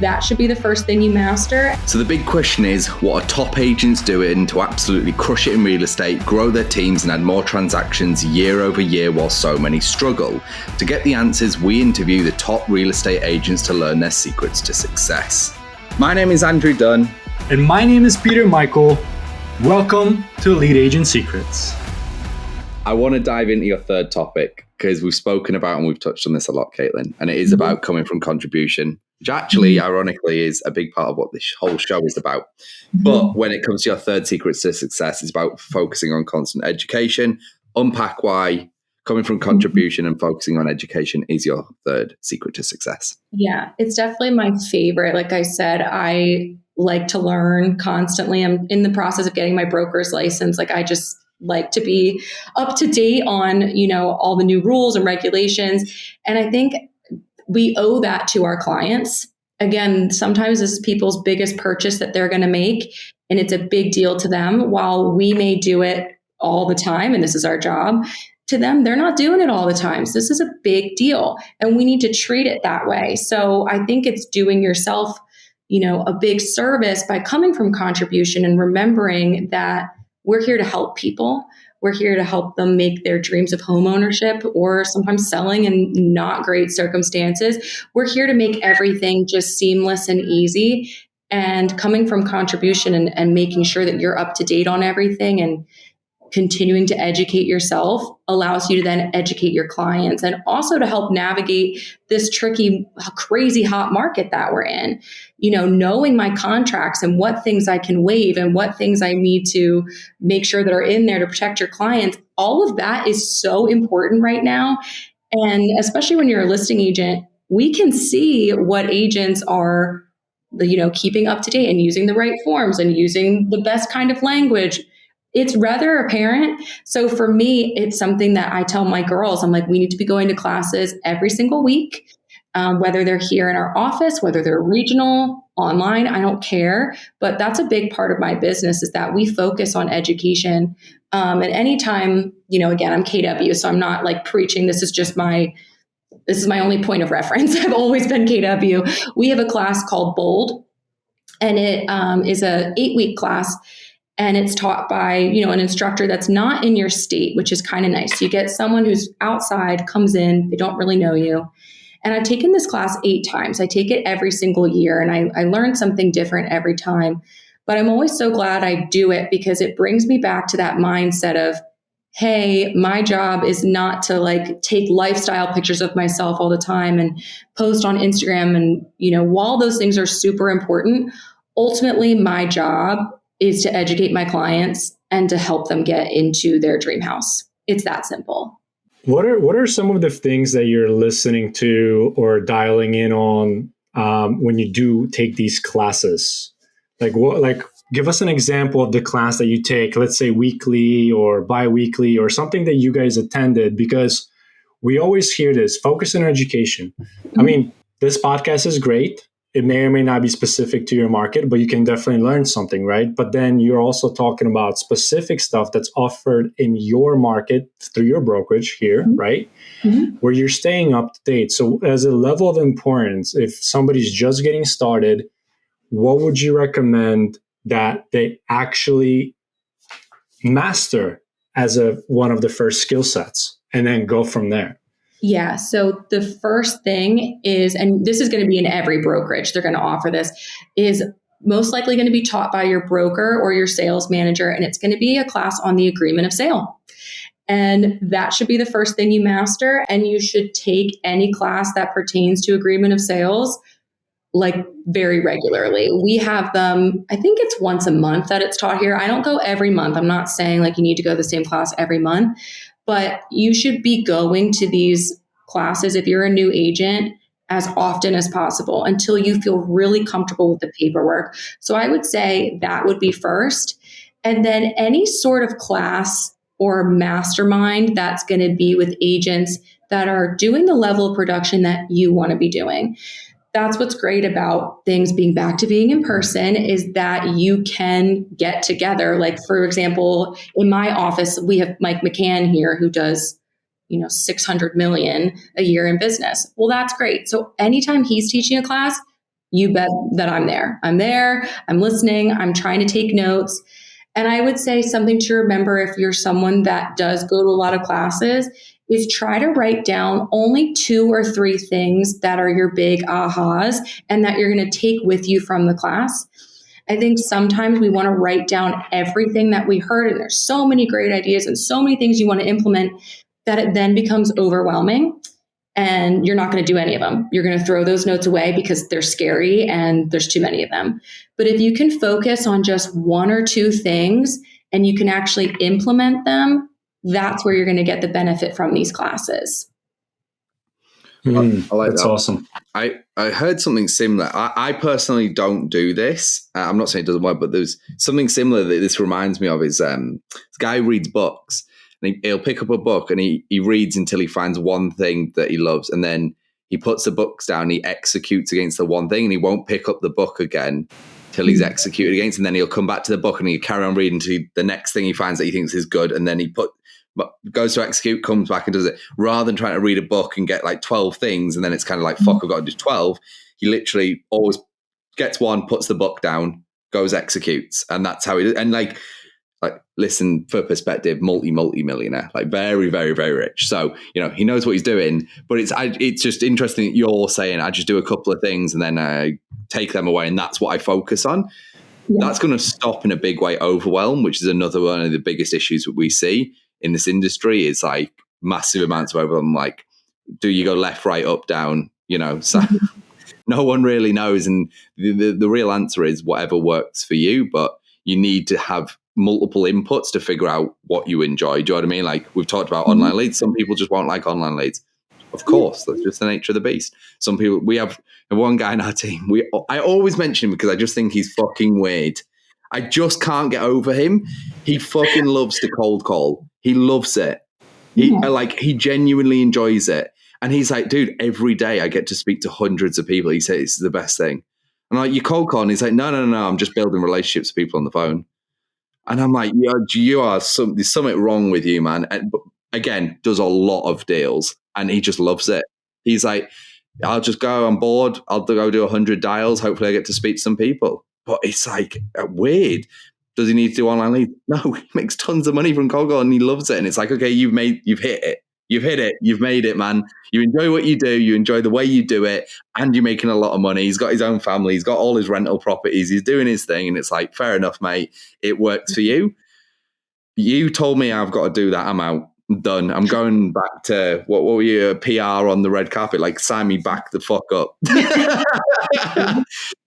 that should be the first thing you master. So the big question is, what are top agents doing to absolutely crush it in real estate, grow their teams and add more transactions year over year while so many struggle? To get the answers, we interview the top real estate agents to learn their secrets to success. My name is Andrew Dunn. And my name is Peter Michael. Welcome to Lead Agent Secrets. I want to dive into your third topic because we've spoken about and we've touched on this a lot, Caitlin, and it is about coming from contribution, which actually, ironically, is a big part of what this whole show is about. But when it comes to your third secret to success, it's about focusing on constant education. Unpack why coming from contribution and focusing on education is your third secret to success. Yeah, it's definitely my favorite. Like I said, I like to learn constantly. I'm in the process of getting my broker's license. Like I just like to be up to date on, all the new rules and regulations. And I think we owe that to our clients. Again, sometimes this is people's biggest purchase that they're going to make, and it's a big deal to them. While we may do it all the time, and this is our job, to them, they're not doing it all the time. So this is a big deal, and we need to treat it that way. So I think it's doing yourself, a big service by coming from contribution and remembering that we're here to help people. We're here to help them make their dreams of home ownership or sometimes selling in not great circumstances. We're here to make everything just seamless and easy. And coming from contribution and making sure that you're up to date on everything and continuing to educate yourself allows you to then educate your clients and also to help navigate this tricky, crazy hot market that we're in. Knowing my contracts and what things I can waive and what things I need to make sure that are in there to protect your clients. All of that is so important right now. And especially when you're a listing agent, we can see what agents are, keeping up to date and using the right forms and using the best kind of language. It's rather apparent. So for me, it's something that I tell my girls. I'm like, we need to be going to classes every single week, whether they're here in our office, whether they're regional, online, I don't care. But that's a big part of my business is that we focus on education. And anytime, again, I'm KW, so I'm not like preaching. This is my only point of reference. I've always been KW. We have a class called Bold, and it is a 8-week class. And it's taught by, an instructor that's not in your state, which is kind of nice. You get someone who's outside, comes in, they don't really know you. And I've taken this class 8 times. I take it every single year, and I learn something different every time. But I'm always so glad I do it because it brings me back to that mindset of, hey, my job is not to take lifestyle pictures of myself all the time and post on Instagram. And, while those things are super important, ultimately my job is to educate my clients and to help them get into their dream house. It's that simple. What are some of the things that you're listening to or dialing in on when you do take these classes? Give us an example of the class that you take, let's say weekly or bi-weekly or something that you guys attended, because we always hear this, focus on education. I mean, this podcast is great. It may or may not be specific to your market, but you can definitely learn something, right? But then you're also talking about specific stuff that's offered in your market through your brokerage here, right? Where you're staying up to date. So as a level of importance, if somebody's just getting started, what would you recommend that they actually master as one of the first skill sets and then go from there? Yeah. So the first thing is, and this is going to be in every brokerage, they're going to offer this, is most likely going to be taught by your broker or your sales manager. And it's going to be a class on the agreement of sale. And that should be the first thing you master. And you should take any class that pertains to agreement of sales very regularly. We have them, I think it's once a month that it's taught here. I don't go every month. I'm not saying you need to go to the same class every month. But you should be going to these classes if you're a new agent as often as possible until you feel really comfortable with the paperwork. So I would say that would be first. And then any sort of class or mastermind that's going to be with agents that are doing the level of production that you want to be doing. That's what's great about things being back to being in person is that you can get together. For example, in my office, we have Mike McCann here who does, $600 million a year in business. Well, that's great. So anytime he's teaching a class, you bet that I'm there. I'm listening, I'm trying to take notes. And I would say something to remember if you're someone that does go to a lot of classes is try to write down only 2 or 3 things that are your big ahas and that you're going to take with you from the class. I think sometimes we want to write down everything that we heard, and there's so many great ideas and so many things you want to implement that it then becomes overwhelming and you're not going to do any of them. You're going to throw those notes away because they're scary and there's too many of them. But if you can focus on just 1 or 2 things and you can actually implement them, that's where you're going to get the benefit from these classes. I like that's that. awesome. I heard something similar. I personally don't do this. I'm not saying it doesn't work, but there's something similar that this reminds me of is this guy reads books and he'll pick up a book and he reads until he finds one thing that he loves. And then he puts the books down, he executes against the one thing and he won't pick up the book again till he's executed against. And then he'll come back to the book and he'll carry on reading to the next thing he finds that he thinks is good. And then he goes to execute, comes back and does it, rather than trying to read a book and get like 12 things and then it's kind of like, fuck, I've got to do 12. He literally always gets one, puts the book down, goes, executes, and that's how he does. And like listen, for perspective, multi-millionaire, like very, very, very rich. So, he knows what he's doing, but it's just interesting that you're saying, I just do a couple of things and then I take them away and that's what I focus on. Yeah. That's going to stop in a big way overwhelm, which is another one of the biggest issues that we see in this industry is like massive amounts of overwhelm. Like, do you go left, right, up, down? So no one really knows. And the real answer is whatever works for you, but you need to have multiple inputs to figure out what you enjoy. Do you know what I mean? Like we've talked about online leads. Some people just won't like online leads. Of course, that's just the nature of the beast. Some people, we have one guy in our team. I always mention him because I just think he's fucking weird. I just can't get over him. He fucking loves to cold call. He loves it. He genuinely enjoys it. And he's like, dude, every day I get to speak to hundreds of people. He says it's the best thing. And I'm like, you cold call? And he's like, no, I'm just building relationships with people on the phone. And I'm like, there's something wrong with you, man. And again, does a lot of deals and he just loves it. He's like, I'll just go, I'm bored. I'll go do 100 dials. Hopefully I get to speak to some people. But it's like weird. Does he need to do online leads? No, he makes tons of money from cold call and he loves it. And it's like, okay, you've hit it. You've made it, man. You enjoy what you do. You enjoy the way you do it. And you're making a lot of money. He's got his own family. He's got all his rental properties. He's doing his thing. And it's like, fair enough, mate. It works for you. You told me I've got to do that. I'm out. I'm done. I'm going back to, what were you, PR on the red carpet? Like, sign me back the fuck up.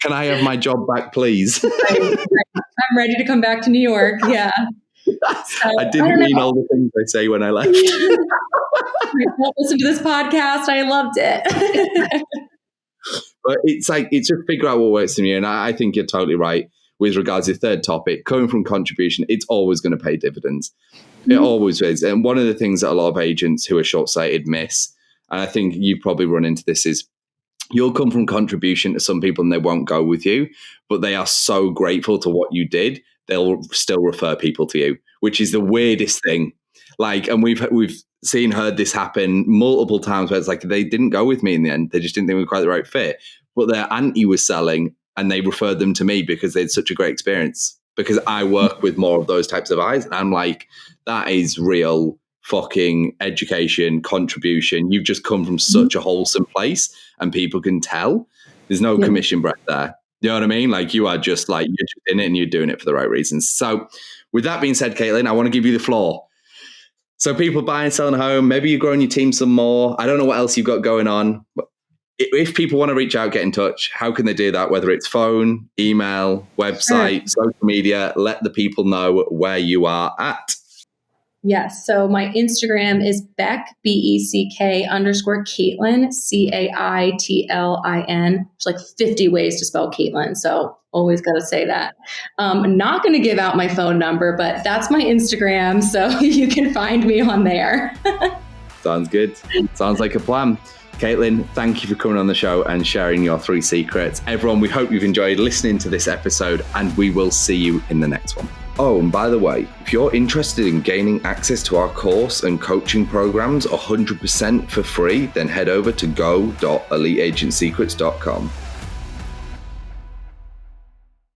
Can I have my job back, please? I'm ready to come back to New York. Yeah. So, I didn't mean all the things I say when I left. I listened to this podcast. I loved it. But it's just figure out what works for you. And I think you're totally right with regards to the third topic. Coming from contribution, it's always going to pay dividends. It always is. And one of the things that a lot of agents who are short-sighted miss, and I think you probably run into this, is you'll come from contribution to some people and they won't go with you, but they are so grateful to what you did, they'll still refer people to you, which is the weirdest thing. Like, and we've heard this happen multiple times where it's like, they didn't go with me in the end. They just didn't think we were quite the right fit, but their auntie was selling and they referred them to me because they had such a great experience, because I work with more of those types of eyes. And I'm like, that is real fucking education, contribution. You've just come from such a wholesome place and people can tell. There's no commission breath there. You know what I mean? Like, you are just like, you're just in it and you're doing it for the right reasons. So with that being said, Caitlin, I want to give you the floor. So people buying and selling a home, maybe you're growing your team some more. I don't know what else you've got going on. But if people want to reach out, get in touch, how can they do that? Whether it's phone, email, website, social media, let the people know where you are at. Yes. So my Instagram is Beck, BECK _ Caitlin, CAITLIN. There's like 50 ways to spell Caitlin. So always got to say that. I'm not going to give out my phone number, but that's my Instagram. So you can find me on there. Sounds good. Sounds like a plan. Caitlin, thank you for coming on the show and sharing your 3 secrets. Everyone, we hope you've enjoyed listening to this episode and we will see you in the next one. Oh, and by the way, if you're interested in gaining access to our course and coaching programs 100% for free, then head over to go.eliteagentsecrets.com.